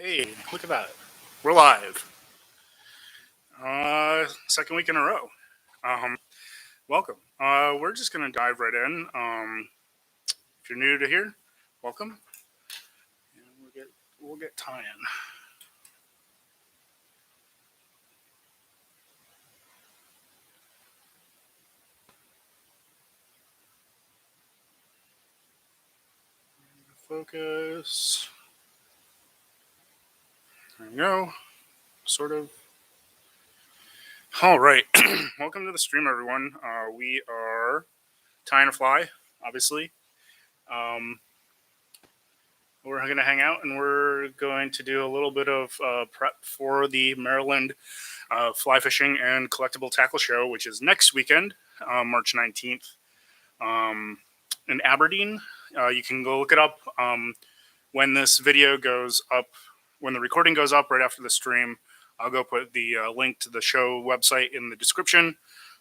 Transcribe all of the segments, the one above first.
Hey, look at that. We're live. Second week in a row. Welcome. We're just gonna dive right in. If you're new to here, welcome. And we'll get tying. Focus. There we go. Sort of. All right. Welcome to the stream, everyone. We are tying a fly, obviously. We're going to hang out and we're going to do a little bit of prep for the Maryland Fly Fishing and Collectible Tackle Show, which is next weekend, March 19th, in Aberdeen. You can go look it up when this video goes up, when the recording goes up right after the stream. I'll go put the link to the show website in the description.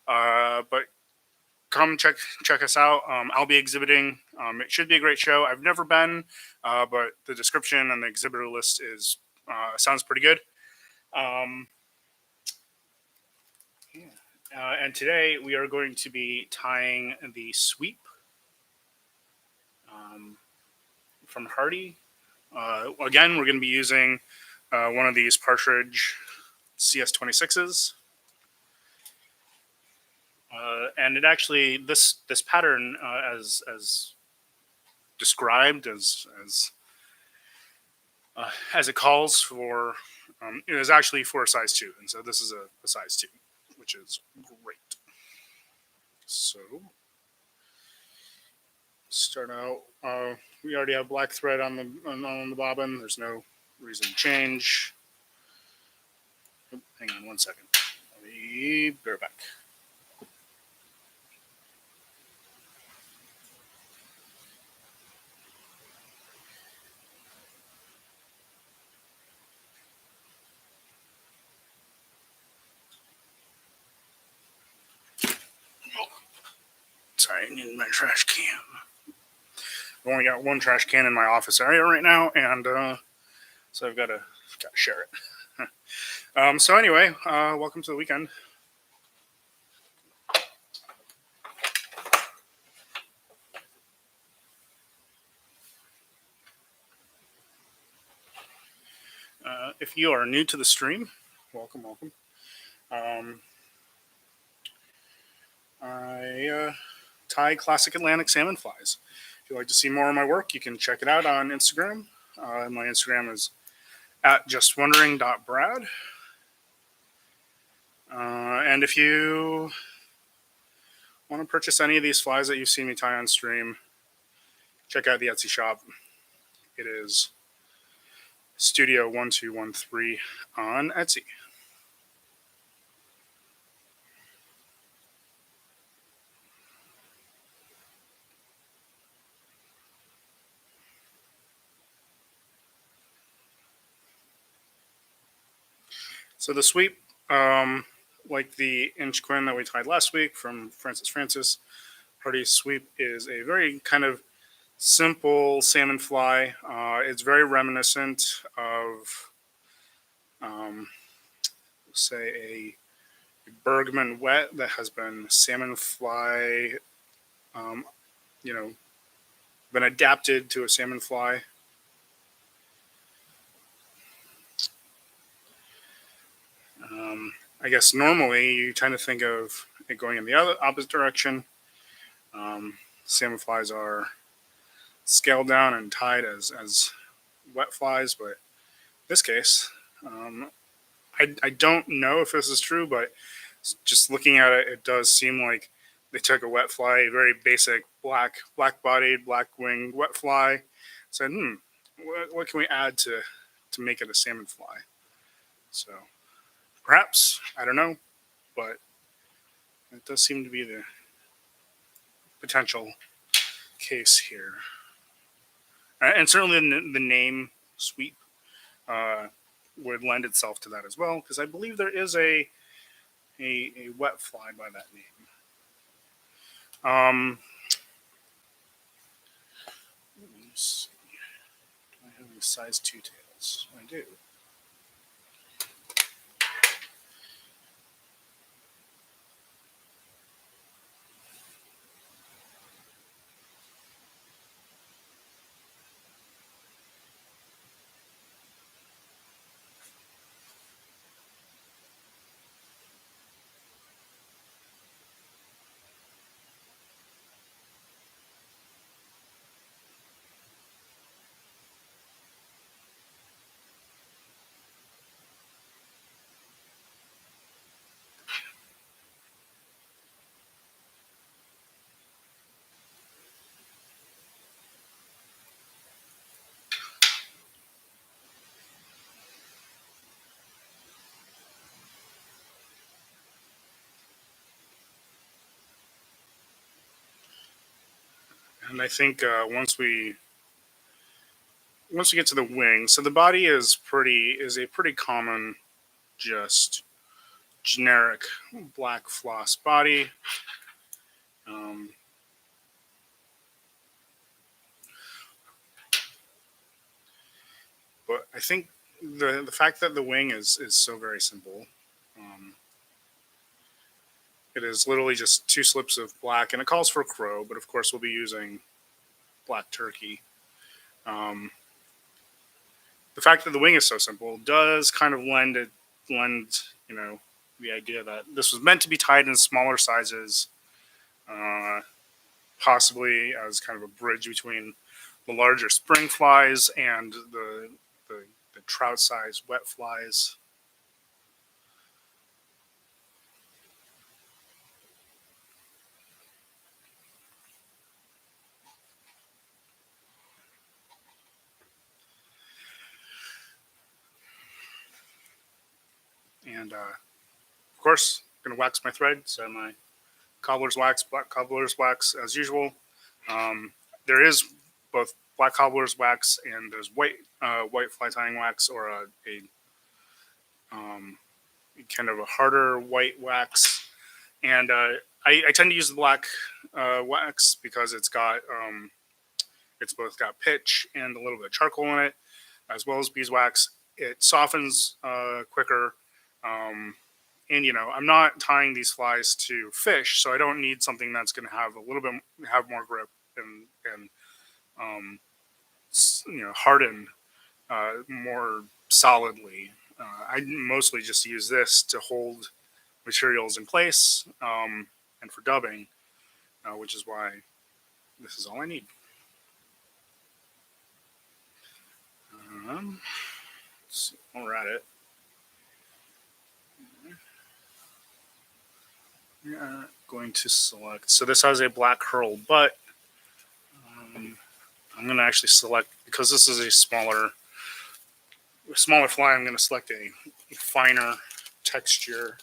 But come check us out. I'll be exhibiting. It should be a great show. I've never been, but the description and the exhibitor list is sounds pretty good. And today we are going to be tying the sweep from Hardy. Again, we're going to be using one of these Partridge CS26s. And it actually, this pattern, as described, as it calls for, it is actually for a size 2. And so this is a size 2, which is great. So, start out. We already have black thread on the bobbin. There's no reason to change. Oh, hang on 1 second. Let me bear back. Sorry, I need my trash can. I've only got one trash can in my office area right now, and so I've got to share it. So anyway, welcome to the weekend. If you are new to the stream, welcome. I tie classic Atlantic salmon flies. If you'd like to see more of my work, you can check it out on Instagram. My Instagram is @justwondering.brad. And if you want to purchase any of these flies that you've seen me tie on stream, check out the Etsy shop. It is Studio1213 on Etsy. So the sweep, like the inch quin that we tied last week from Francis, Hardy's sweep is a very kind of simple salmon fly. It's very reminiscent of, say, a Bergman wet that has been salmon fly, been adapted to a salmon fly. I guess normally you tend to think of it going in the opposite direction. Salmon flies are scaled down and tied as wet flies, but in this case, I don't know if this is true, but just looking at it, it does seem like they took a wet fly, a very basic black-bodied, black-winged wet fly, said, what can we add to make it a salmon fly? So perhaps, I don't know, but it does seem to be the potential case here. And certainly the name sweep would lend itself to that as well, because I believe there is a wet fly by that name. Let me see. Do I have a size 2 tail? That's what I do. And I think once we get to the wing, so the body is a pretty common, just generic black floss body. Um, but I think the fact that the wing is so very simple. Um, it is literally just two slips of black, and it calls for crow, but of course we'll be using black turkey. Um, the fact that the wing is so simple does kind of lend the idea that this was meant to be tied in smaller sizes, uh, possibly as kind of a bridge between the larger spring flies and the, the trout sized wet flies. And of course, I'm gonna wax my thread. So my cobbler's wax, black cobbler's wax, as usual. There is both black cobbler's wax and there's white fly tying wax, or um, kind of a harder white wax. And I tend to use the black wax because it's both got pitch and a little bit of charcoal in it, as well as beeswax. It softens quicker. Um, and I'm not tying these flies to fish, so I don't need something that's going to have a little bit have more grip and um, harden more solidly. I mostly just use this to hold materials in place, and for dubbing, which is why this is all I need. Um, so while we're at it, we're going to select. So this has a black curl butt. Um, I'm going to actually select, because this is a smaller fly. I'm going to select a finer texture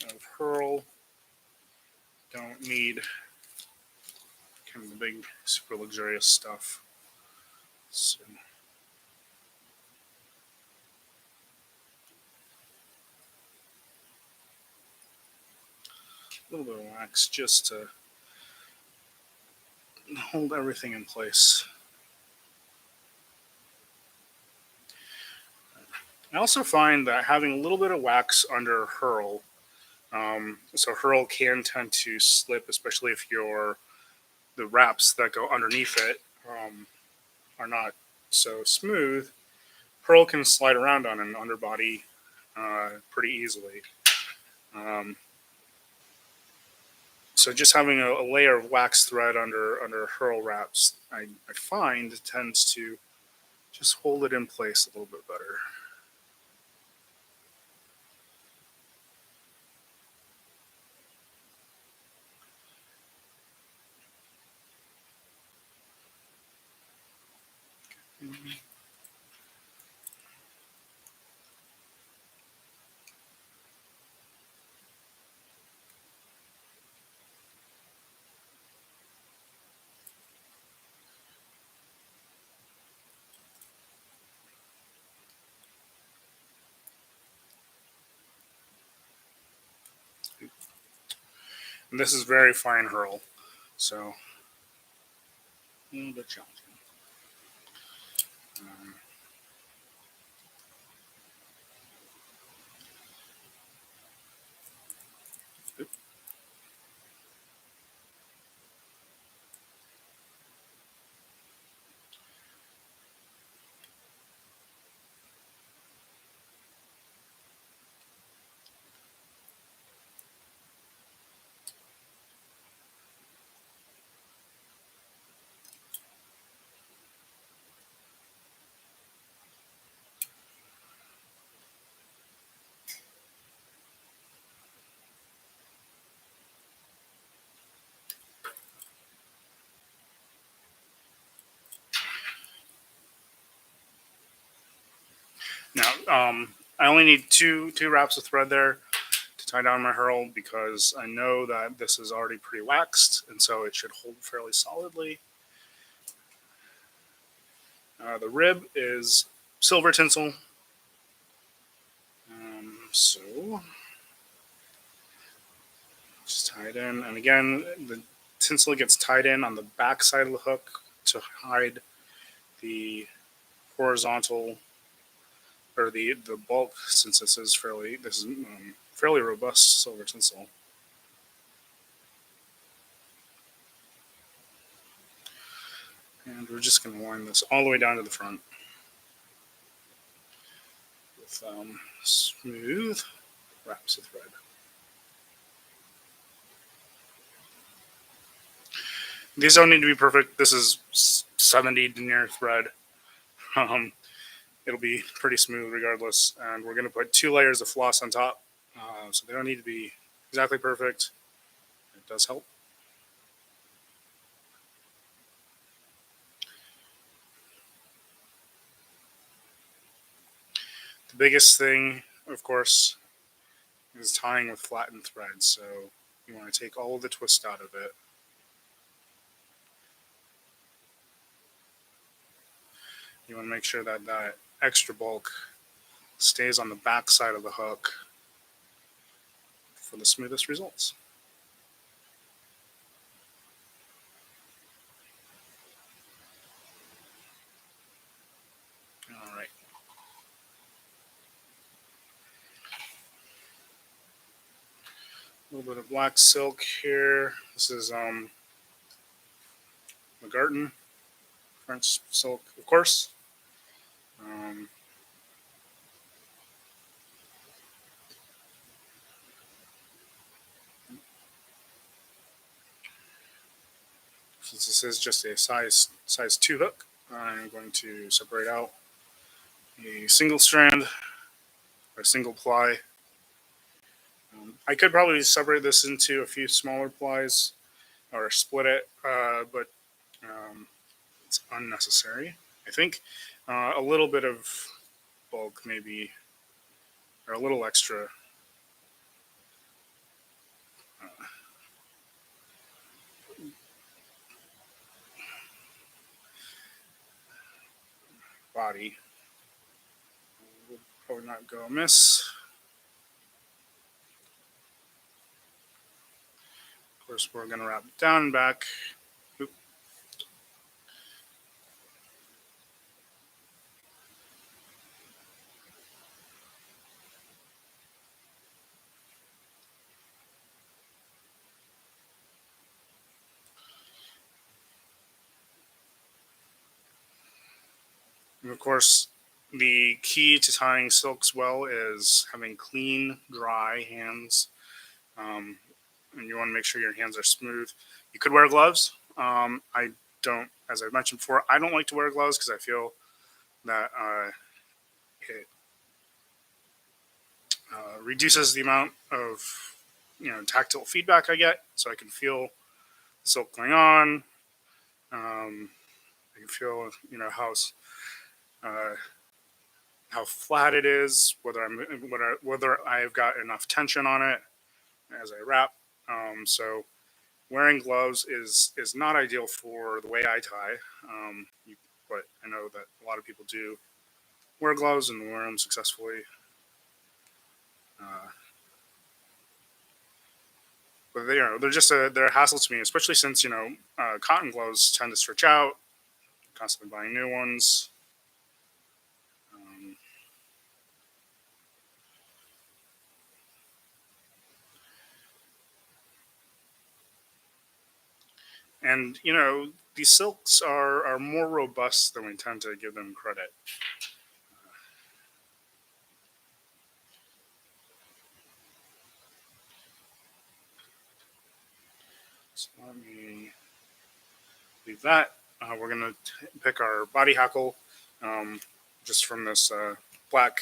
of hurl. Don't need kind of the big, super luxurious stuff. So a little bit of wax just to hold everything in place. I also find that having a little bit of wax under hurl, so hurl can tend to slip, especially if the wraps that go underneath it are not so smooth. Hurl can slide around on an underbody pretty easily. Um, so just having a layer of wax thread under hurl wraps, I find tends to just hold it in place a little bit better. Mm-hmm. And this is very fine hurl, so a little bit challenging. Um, Now, I only need two wraps of thread there to tie down my hurl because I know that this is already pre-waxed, and so it should hold fairly solidly. The rib is silver tinsel, so just tie it in. And again, the tinsel gets tied in on the back side of the hook to hide the horizontal or the bulk, since this is fairly robust silver tinsel. And we're just going to line this all the way down to the front with smooth wraps of thread. These don't need to be perfect. This is 70 denier thread. Um, it'll be pretty smooth regardless. And we're going to put 2 layers of floss on top. So they don't need to be exactly perfect. It does help. The biggest thing, of course, is tying with flattened thread. So you want to take all of the twist out of it. You want to make sure that that extra bulk stays on the back side of the hook for the smoothest results. All right. A little bit of black silk here. This is McGarten French silk, of course. Um, since this is just a size 2 hook, I'm going to separate out a single strand or single ply. I could probably separate this into a few smaller plies or split it, but it's unnecessary. I think a little bit of bulk, maybe, or a little extra uh, body would probably not go amiss. Of course, we're going to wrap it down and back. Oop. And of course, the key to tying silks well is having clean, dry hands. Um, and you want to make sure your hands are smooth. You could wear gloves. I don't, as I mentioned before, I don't like to wear gloves because I feel that it reduces the amount of tactile feedback I get, so I can feel the silk going on. I can feel uh, how flat it is, whether I've got enough tension on it as I wrap. So wearing gloves is not ideal for the way I tie, but I know that a lot of people do wear gloves and wear them successfully. Uh, but they're just they're a hassle to me, especially since cotton gloves tend to stretch out. Constantly buying new ones. And these silks are more robust than we tend to give them credit. So let me leave that. We're gonna pick our body hackle, um, just from this black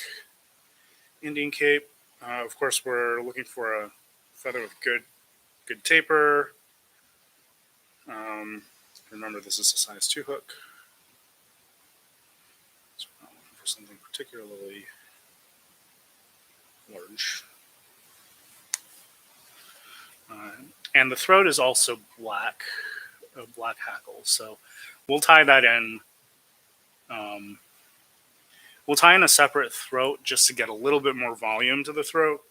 Indian cape. Of course, we're looking for a feather with good taper. Um, Remember, this is a size 2 hook, so we're not looking for something particularly large. Uh, and the throat is also black, a black hackle. So we'll tie that in. Um, we'll tie in a separate throat just to get a little bit more volume to the throat.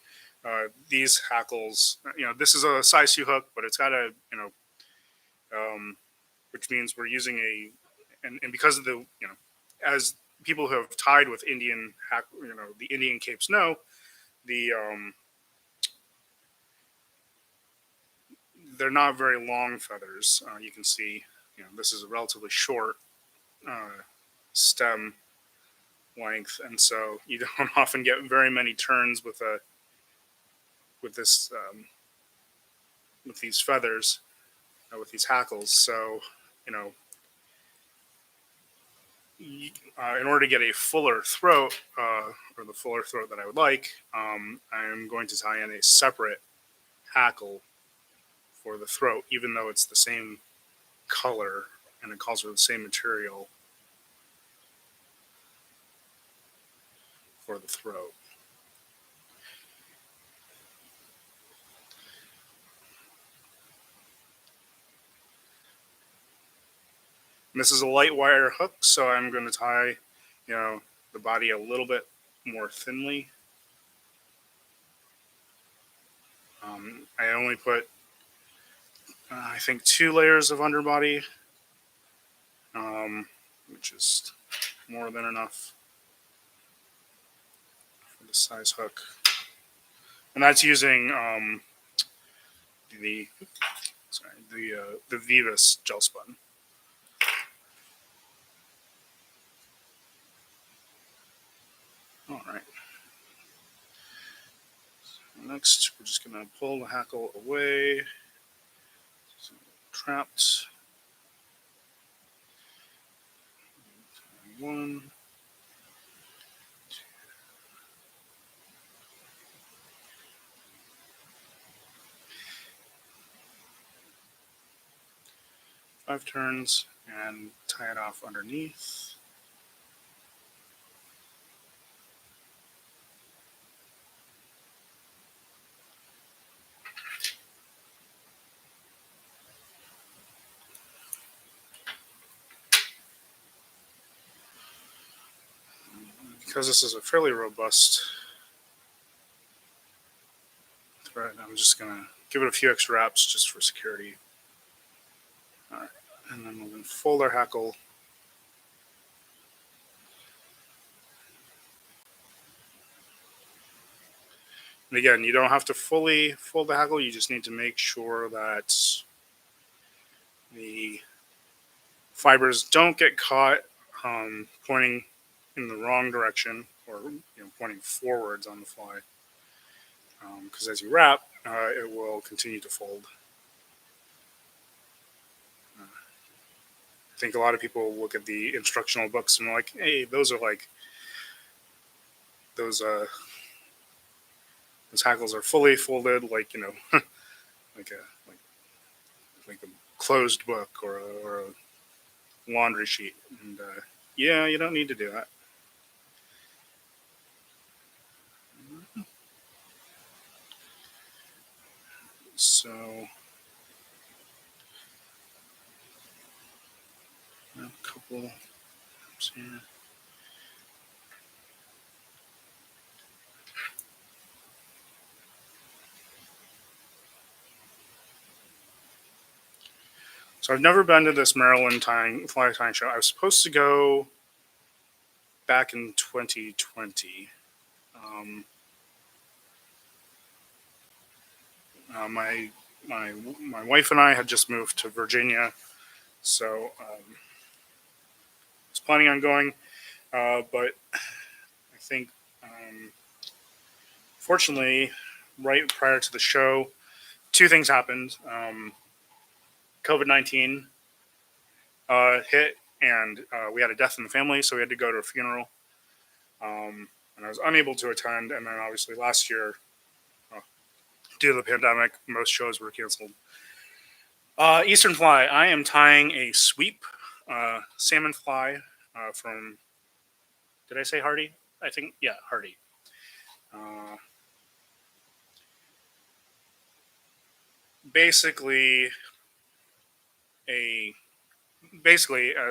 These hackles, this is a size 2 hook, but it's got a, um, which means we're using and because of the, as people who have tied with Indian the Indian capes know, the they're not very long feathers. You can see, this is a relatively short uh, stem length, and so you don't often get very many turns with this with these feathers, with these hackles. So, you know, in order to get a fuller throat, or the fuller throat that I would like, I'm going to tie in a separate hackle for the throat, even though it's the same color and it calls for the same material for the throat. And this is a light wire hook, so I'm going to tie, the body a little bit more thinly. I only put, I think, 2 layers of underbody, which is more than enough for the size hook. And that's using the the Vivas gel spun. All right. Next, we're just going to pull the hackle away. So, trapped. 1, 5 turns, and tie it off underneath. Because this is a fairly robust thread, I'm just going to give it a few extra wraps just for security. All right. And then we'll fold our hackle. And again, you don't have to fully fold the hackle. You just need to make sure that the fibers don't get caught pointing in the wrong direction, or pointing forwards on the fly. Because as you wrap, it will continue to fold. I think a lot of people look at the instructional books and are like, "Hey, those are like those those hackles are fully folded, like like a like a closed book or a laundry sheet." And yeah, you don't need to do that. So a couple here. So I've never been to this Maryland fly tying show. I was supposed to go back in 2020. Um, my wife and I had just moved to Virginia, So I was planning on going, but I think, fortunately, right prior to the show, two things happened. COVID-19 hit, and we had a death in the family, so we had to go to a funeral. And I was unable to attend. And then obviously last year, uh, due to the pandemic, most shows were canceled. Eastern fly. I am tying a sweep salmon fly from. Did I say Hardy? I think Hardy. Uh, basically a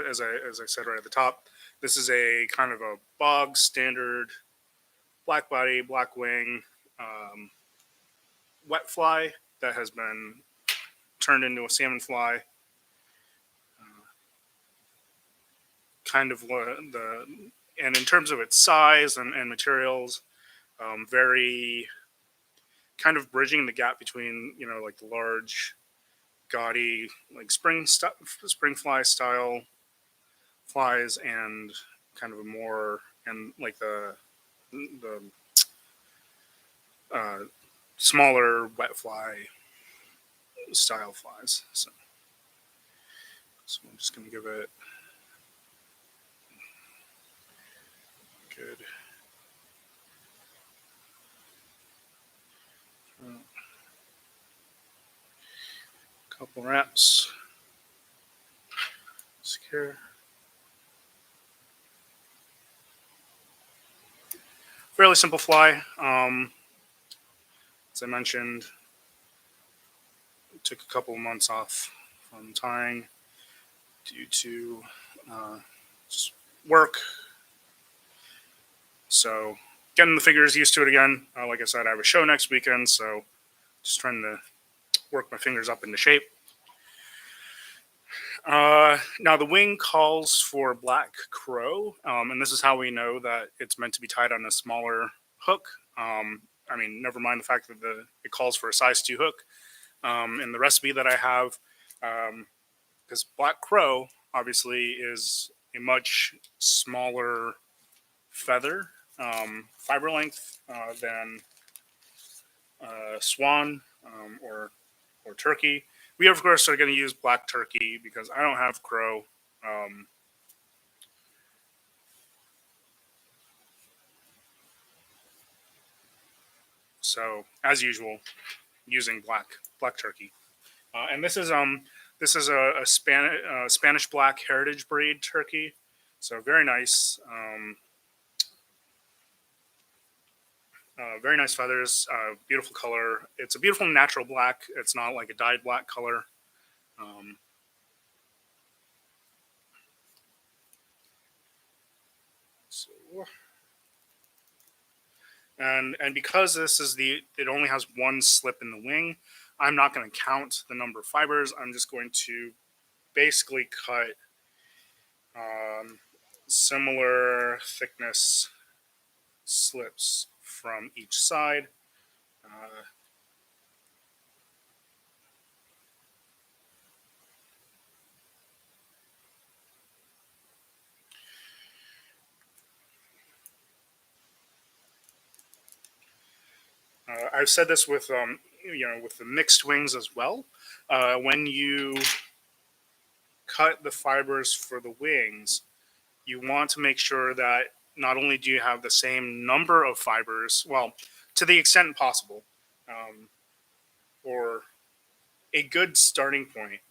as I said right at the top, this is a kind of a bog standard black body, black wing, um, wet fly that has been turned into a salmon fly. Kind of the and in terms of its size and materials, very kind of bridging the gap between like the large, gaudy like spring fly style flies and kind of a more and like the uh, smaller wet fly style flies. So I'm just gonna give it good. Couple wraps. Secure. Fairly simple fly. As I mentioned, took a couple of months off from tying due to uh, just work. So getting the fingers used to it again. Like I said, I have a show next weekend, so just trying to work my fingers up into shape. Now the wing calls for black crow, and this is how we know that it's meant to be tied on a smaller hook. I mean, never mind the fact that it calls for a size 2 hook. In the recipe that I have, because black crow obviously is a much smaller feather fiber length than swan or turkey. We of course are going to use black turkey because I don't have crow. Um, so as usual, using black turkey. And this is a Spanish black heritage breed turkey. So very nice. Very nice feathers, beautiful color. It's a beautiful natural black. It's not like a dyed black color. Um, so, and because it only has one slip in the wing, I'm not going to count the number of fibers. I'm just going to basically cut um, similar thickness slips from each side. Uh, I've said this with with the mixed wings as well. When you cut the fibers for the wings, you want to make sure that not only do you have the same number of fibers, well, to the extent possible, um, or a good starting point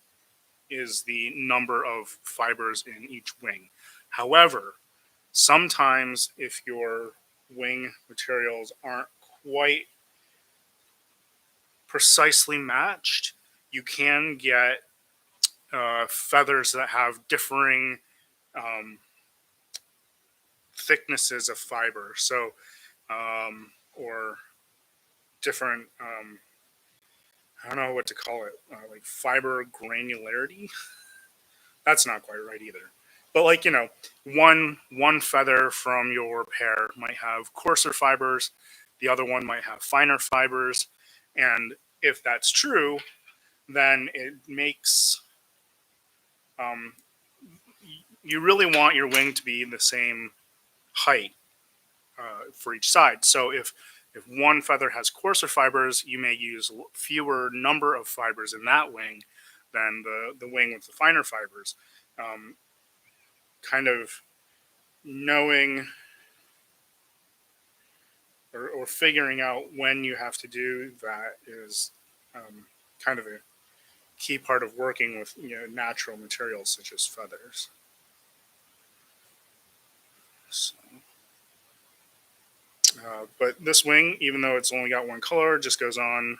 is the number of fibers in each wing. However, sometimes if your wing materials aren't quite precisely matched, you can get feathers that have differing um, thicknesses of fiber. So, or different, I don't know what to call it, like fiber granularity. That's not quite right either. But like one feather from your pair might have coarser fibers, the other one might have finer fibers, and if that's true, then it makes Um, you really want your wing to be the same height for each side. So if one feather has coarser fibers, you may use fewer number of fibers in that wing than the wing with the finer fibers. Um, kind of knowing or figuring out when you have to do that is kind of a key part of working with natural materials such as feathers. So, but this wing, even though it's only got one color, just goes on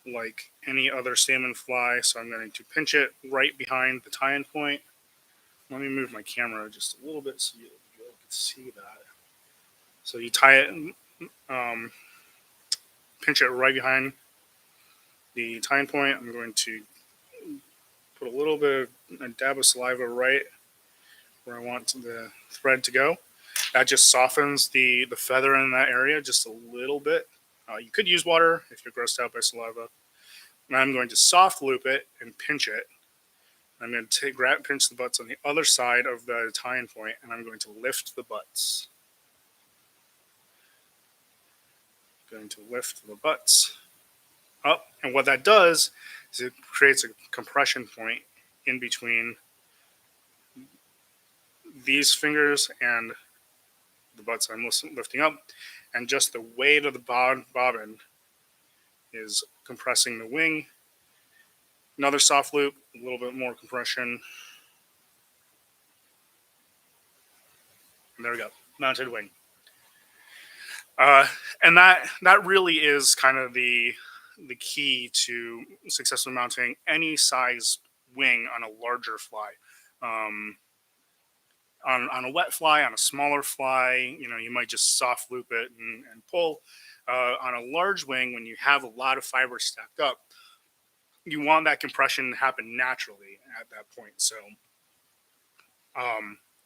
like any other salmon fly. So I'm going to pinch it right behind the tie-in point. Let me move my camera just a little bit so you can see that. So you tie it, um, pinch it right behind the tie-in point. I'm going to put a little bit of a dab of saliva right where I want the thread to go. That just softens the feather in that area just a little bit. You could use water if you're grossed out by saliva. And I'm going to soft loop it and pinch it. I'm going to pinch the butts on the other side of the tie-in point, and I'm going to lift the butts. Going to lift the butts up, and what that does is it creates a compression point in between these fingers and the butts I'm lifting up, and just the weight of the bobbin is compressing the wing. Another soft loop, a little bit more compression. And there we go, mounted wing. And that really is kind of the key to successfully mounting any size wing on a larger fly. Um, on a wet fly, on a smaller fly, you might just soft loop it and pull. On a large wing, when you have a lot of fibers stacked up, you want that compression to happen naturally at that point. So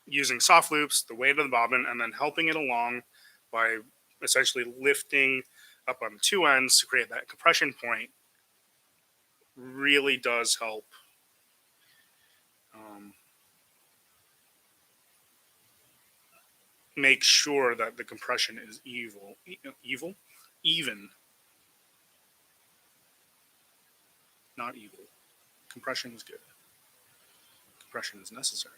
using soft loops, the weight of the bobbin, and then helping it along by essentially lifting up on the two ends to create that compression point really does help make sure that the compression is even, not evil. Compression is good. Compression is necessary.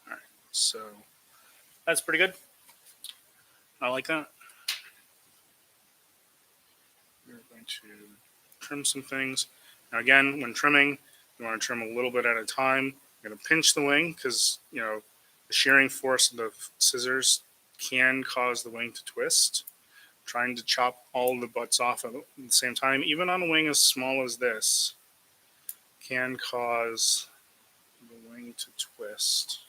All right, so that's pretty good. I like that. We're going to trim some things. Now, again, when trimming, you want to trim a little bit at a time. You're going to pinch the wing because, the shearing force of the scissors can cause the wing to twist. Trying to chop all the butts off at the same time, even on a wing as small as this, can cause the wing to twist.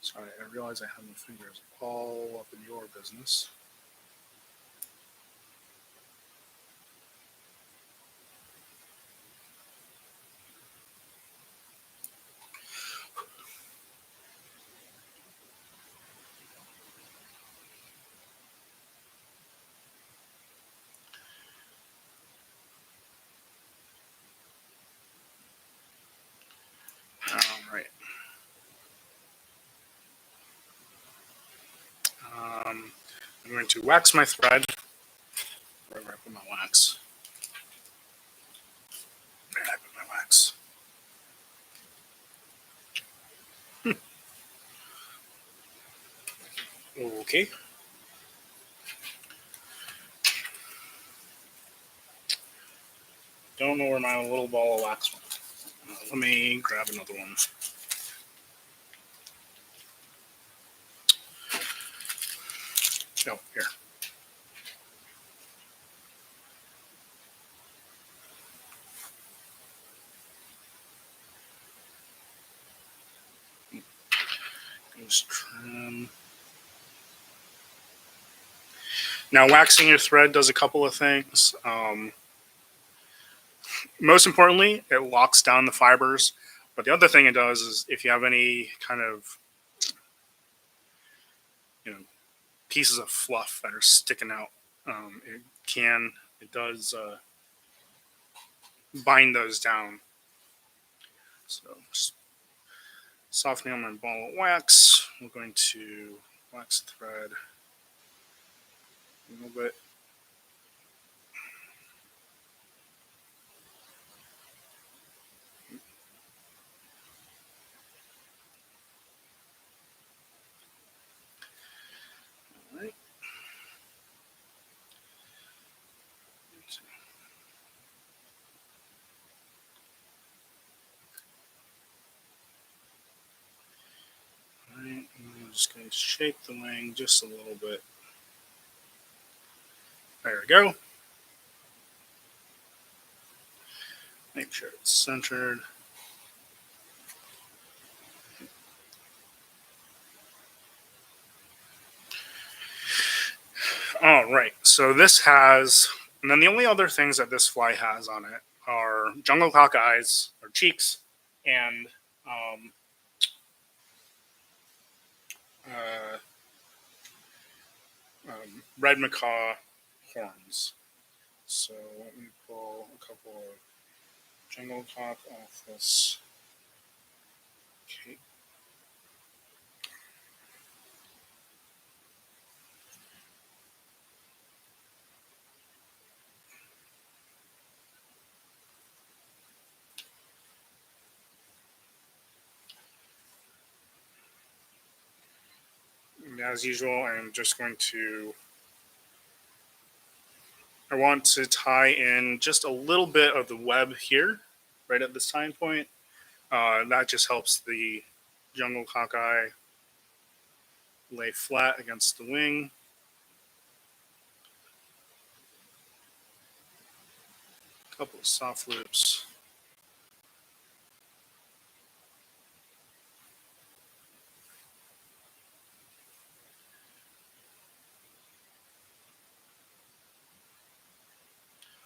Sorry, I realize I have my fingers all up in your business. All right. I'm going to wax my thread. Where do I put my wax? Where did I put my wax? Okay. Don't know where my little ball of wax went. Let me grab another one. Oh, here. Just trim. Now, waxing your thread does a couple of things. Most importantly, it locks down the fibers. But the other thing it does is if you have any kind of pieces of fluff that are sticking out It does bind those down. So just softening on my ball of wax. We're going to wax thread a little bit. All right. All right. I'm just going to shape the wing just a little bit. There we go. Make sure it's centered. All right. So this has, and then the only other things that this fly has on it are jungle cock eyes or cheeks and uh, red macaw horns. So let me pull a couple of jungle cock off this cape. And as usual, I'm just going to, I want to tie in just a little bit of the web here, right at this tying point. That just helps the jungle cockeye lay flat against the wing. A couple of soft loops.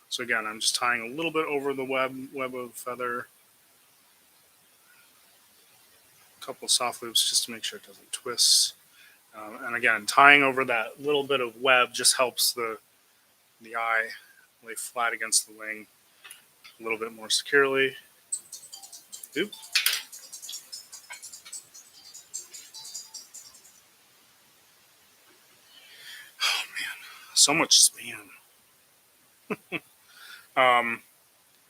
So again, I'm just tying a little bit over the web of feather. A couple of soft loops just to make sure it doesn't twist. And again, tying over that little bit of web just helps the eye lay flat against the wing a little bit more securely. Oop. Oh man, so much spam.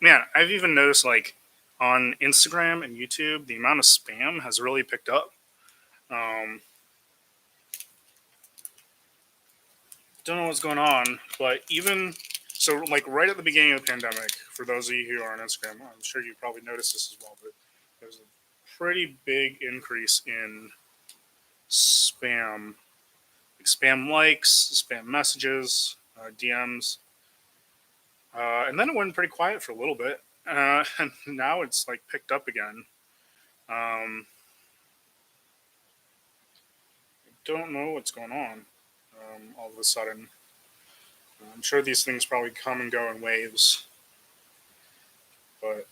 Man, I've even noticed like on Instagram and YouTube, the amount of spam has really picked up. Don't know what's going on, but even so, like right at the beginning of the pandemic, for those of you who are on Instagram, I'm sure you probably noticed this as well, but there's a pretty big increase in spam, like spam likes, spam messages, DMs, and then it went pretty quiet for a little bit, and now it's like picked up again. Don't know what's going on. All of a sudden, I'm sure these things probably come and go in waves, but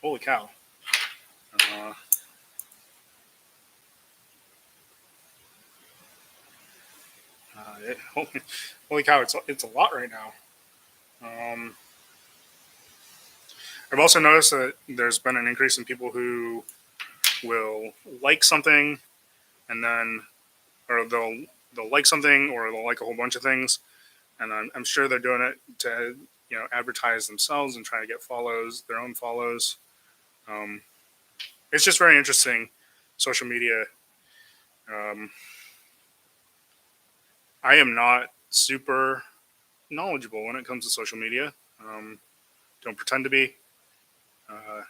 holy cow! Uh, holy cow! It's a lot right now. Um, I've also noticed that there's been an increase in people who will like something and then, or they'll like something or they'll like a whole bunch of things, and I'm sure they're doing it to advertise themselves and try to get their own follows. Um, it's just very interesting. Social media. Um, I am not super knowledgeable when it comes to social media. Don't pretend to be. Uh,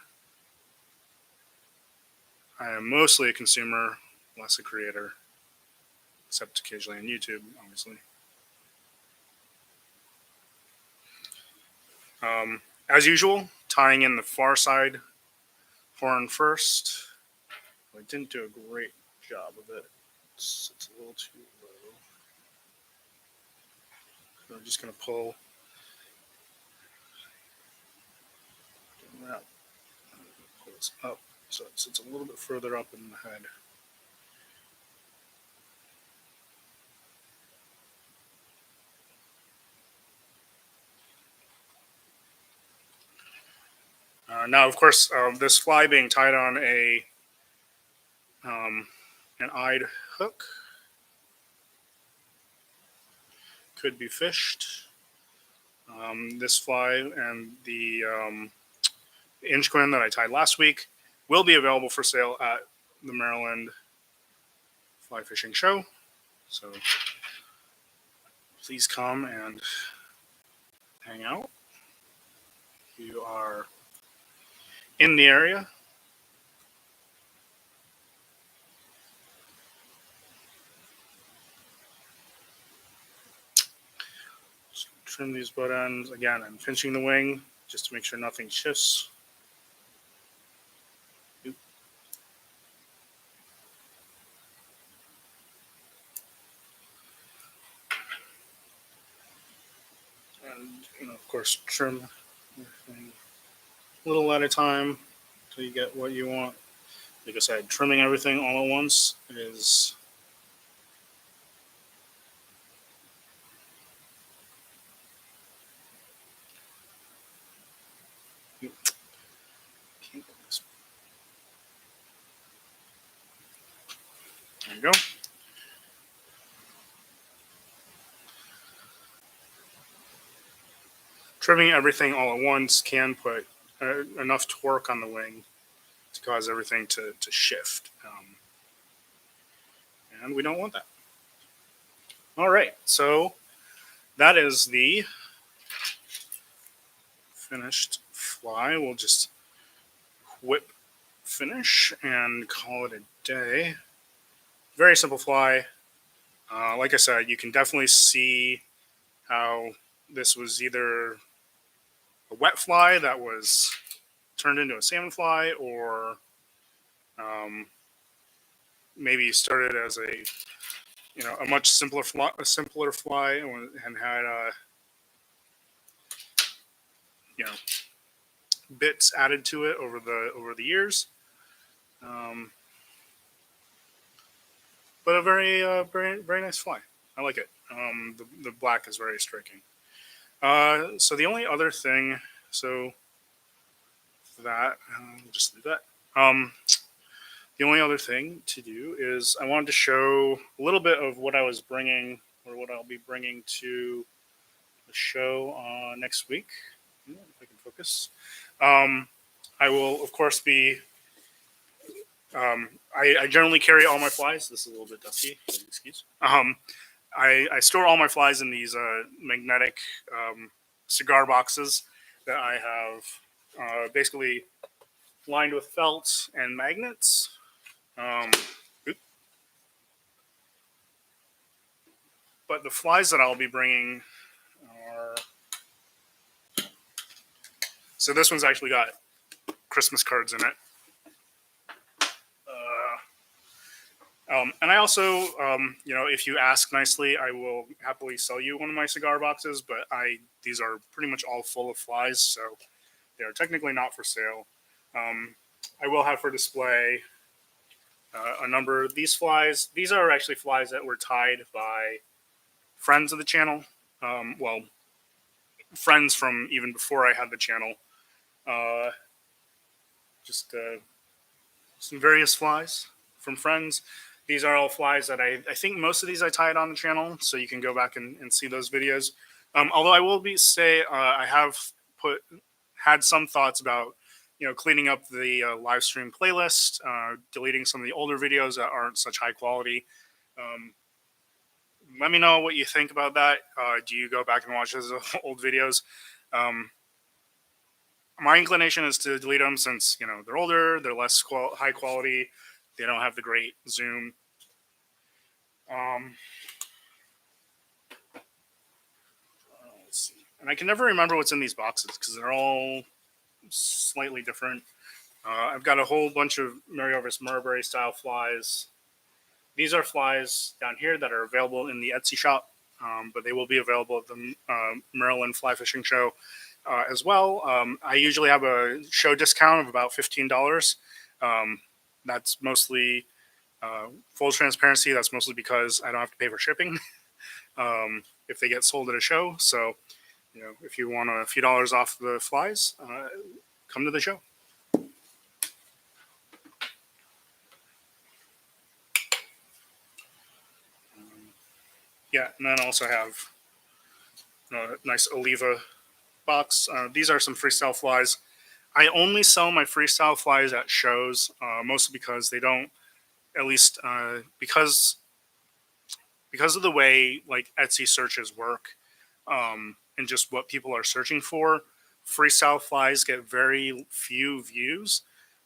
I am mostly a consumer, less a creator, except occasionally on YouTube, obviously. As usual, tying in the far side horn first. I didn't do a great job of it. It's a little too low. So I'm just going to pull this up so it sits a little bit further up in the head. Now, of course, this fly being tied on an eyed hook could be fished. This fly and the inch quin that I tied last week will be available for sale at the Maryland Fly Fishing Show. So please come and hang out. You are in the area. Just trim these butt ends. Again, I'm pinching the wing just to make sure nothing shifts. And, of course, trim everything a little at a time until you get what you want. Like I said, trimming everything all at once is there you go. Trimming everything all at once can put enough torque on the wing to cause everything to shift. And we don't want that. All right, so that is the finished fly. We'll just whip finish and call it a day. Very simple fly. Like I said, you can definitely see how this was either a wet fly that was turned into a salmon fly, or maybe started as a much simpler fly, and had bits added to it over the years. But a very very nice fly. I like it. The black is very striking. So the only other thing, so that we'll just leave that. The only other thing to do is I wanted to show a little bit of what I was bringing, or what I'll be bringing to the show next week. If I can focus. I will, of course, be. I generally carry all my flies. This is a little bit dusty. Excuse. I store all my flies in these magnetic cigar boxes that I have basically lined with felt and magnets. But the flies that I'll be bringing are... So this one's actually got Christmas cards in it. And I also, if you ask nicely, I will happily sell you one of my cigar boxes, but these are pretty much all full of flies, so they are technically not for sale. I will have for display a number of these flies. These are actually flies that were tied by friends of the channel. Friends from even before I had the channel. Just some various flies from friends. These are all flies that I think most of these I tied on the channel, so you can go back and see those videos. Although I will say I have had some thoughts about cleaning up the live stream playlist, deleting some of the older videos that aren't such high quality. Let me know what you think about that. Do you go back and watch those old videos? My inclination is to delete them since they're older, they're less high quality, they don't have the great zoom. Let's see. And I can never remember what's in these boxes because they're all slightly different. I've got a whole bunch of Mariovis Marbury style flies. These are flies down here that are available in the Etsy shop, but they will be available at the Maryland Fly Fishing Show as well. I usually have a show discount of about $15. That's mostly full transparency. That's mostly because I don't have to pay for shipping if they get sold at a show. So, if you want a few dollars off the flies, come to the show. Yeah, and then I also have a nice Oliva box. These are some freestyle flies. I only sell my freestyle flies at shows, mostly because they don't, at least because of the way like Etsy searches work, and just what people are searching for. Freestyle flies get very few views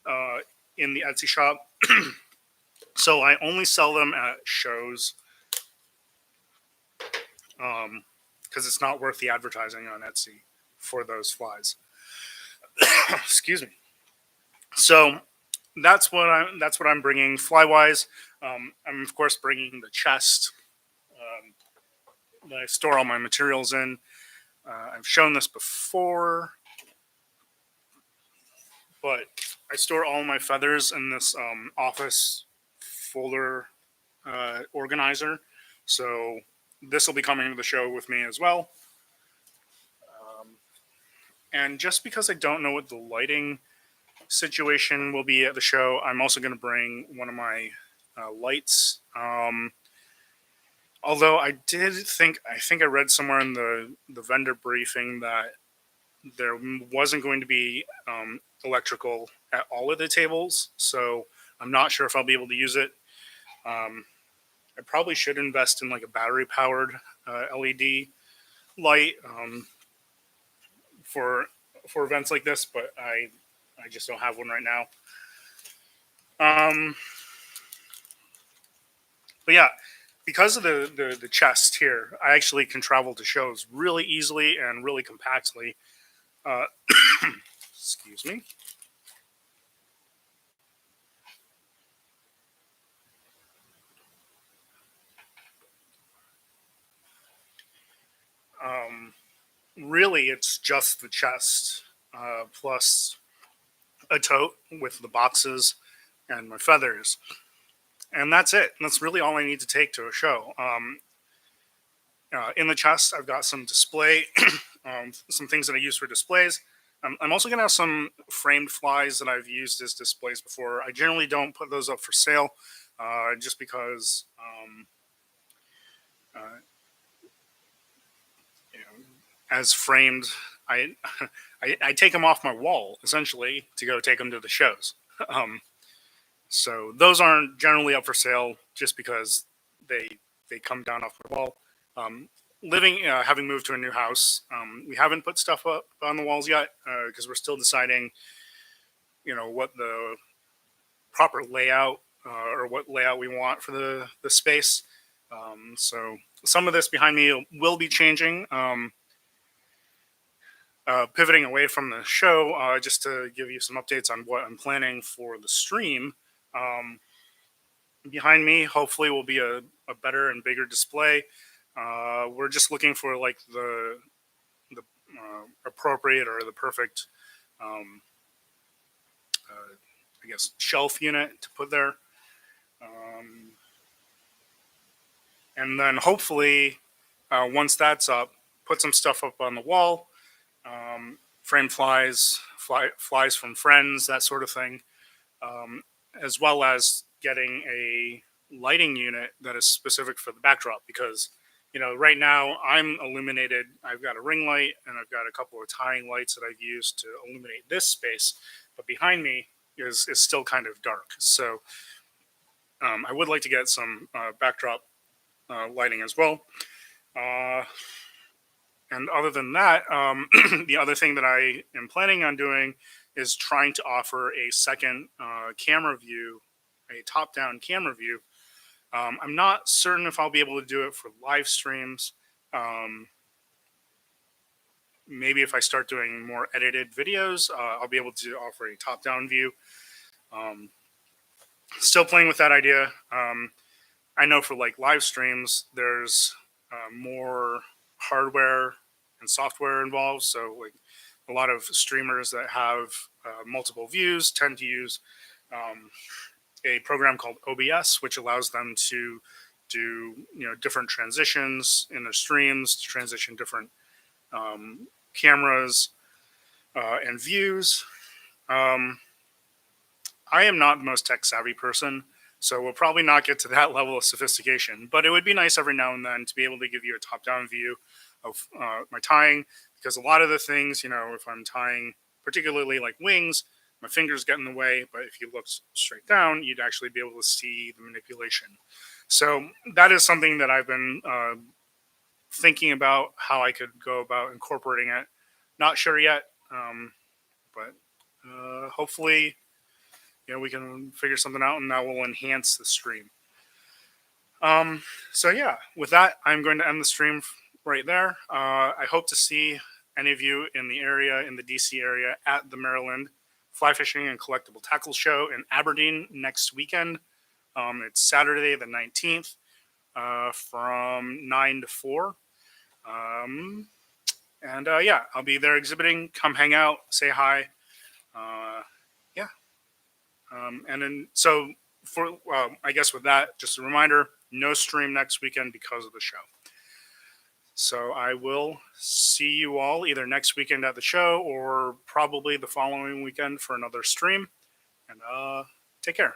uh, in the Etsy shop, so I only sell them at shows because it's not worth the advertising on Etsy for those flies. Excuse me. So that's what I'm bringing fly wise. I'm of course bringing the chest that I store all my materials in. I've shown this before, but I store all my feathers in this office folder organizer. So this will be coming to the show with me as well. And just because I don't know what the lighting situation will be at the show, I'm also going to bring one of my lights. Although I think I read somewhere in the vendor briefing that there wasn't going to be electrical at all of the tables, so I'm not sure if I'll be able to use it. Um, I probably should invest in like a battery powered LED light for events like this, but I just don't have one right now. Um, but yeah, because of the chest here, I actually can travel to shows really easily and really compactly. Uh, excuse me. Um, Really, it's just the chest plus a tote with the boxes and my feathers, and that's it. That's really all I need to take to a show. In the chest, I've got some display, some things that I use for displays. I'm also going to have some framed flies that I've used as displays before. I generally don't put those up for sale, just because uh, you know, as framed, I, I take them off my wall essentially to go take them to the shows. Um, so those aren't generally up for sale just because they they come down off my wall. Um, having moved to a new house, we haven't put stuff up on the walls yet because we're still deciding, what the proper layout or what layout we want for the space. So some of this behind me will be changing. Pivoting away from the show, just to give you some updates on what I'm planning for the stream. Um, Behind me, hopefully, will be a better and bigger display. We're just looking for like the appropriate or the perfect, um, I guess, shelf unit to put there, um, and then hopefully, once that's up, put some stuff up on the wall, frame flies from friends, that sort of thing, um, as well as getting a lighting unit that is specific for the backdrop because right now I'm illuminated. I've got a ring light and I've got a couple of tying lights that I've used to illuminate this space, but behind me is still kind of dark. So I would like to get some backdrop lighting as well. uh, and other than that, the other thing that I am planning on doing is trying to offer a second camera view, a top-down camera view. I'm not certain if I'll be able to do it for live streams. Um, Maybe if I start doing more edited videos, I'll be able to offer a top-down view. Um, Still playing with that idea. I know for like live streams, there's more hardware and software involved. So like a lot of streamers that have multiple views tend to use um, a program called OBS, which allows them to do different transitions in their streams, to transition different cameras and views. Um, I am not the most tech savvy person. So we'll probably not get to that level of sophistication, but it would be nice every now and then to be able to give you a top-down view of my tying, because a lot of the things, if I'm tying particularly like wings, my fingers get in the way, but if you look straight down, you'd actually be able to see the manipulation. So that is something that I've been thinking about how I could go about incorporating it. Not sure yet, but hopefully, we can figure something out, and that will enhance the stream. So yeah, with that, I'm going to end the stream right there. I hope to see any of you in the area, in the DC area, at the Maryland Fly Fishing and Collectible Tackle Show in Aberdeen next weekend. It's Saturday the 19th from 9 to 4. And yeah, I'll be there exhibiting. Come hang out, say hi. Yeah. And then, so for, I guess with that, just a reminder, no stream next weekend because of the show. So I will see you all either next weekend at the show or probably the following weekend for another stream. And take care.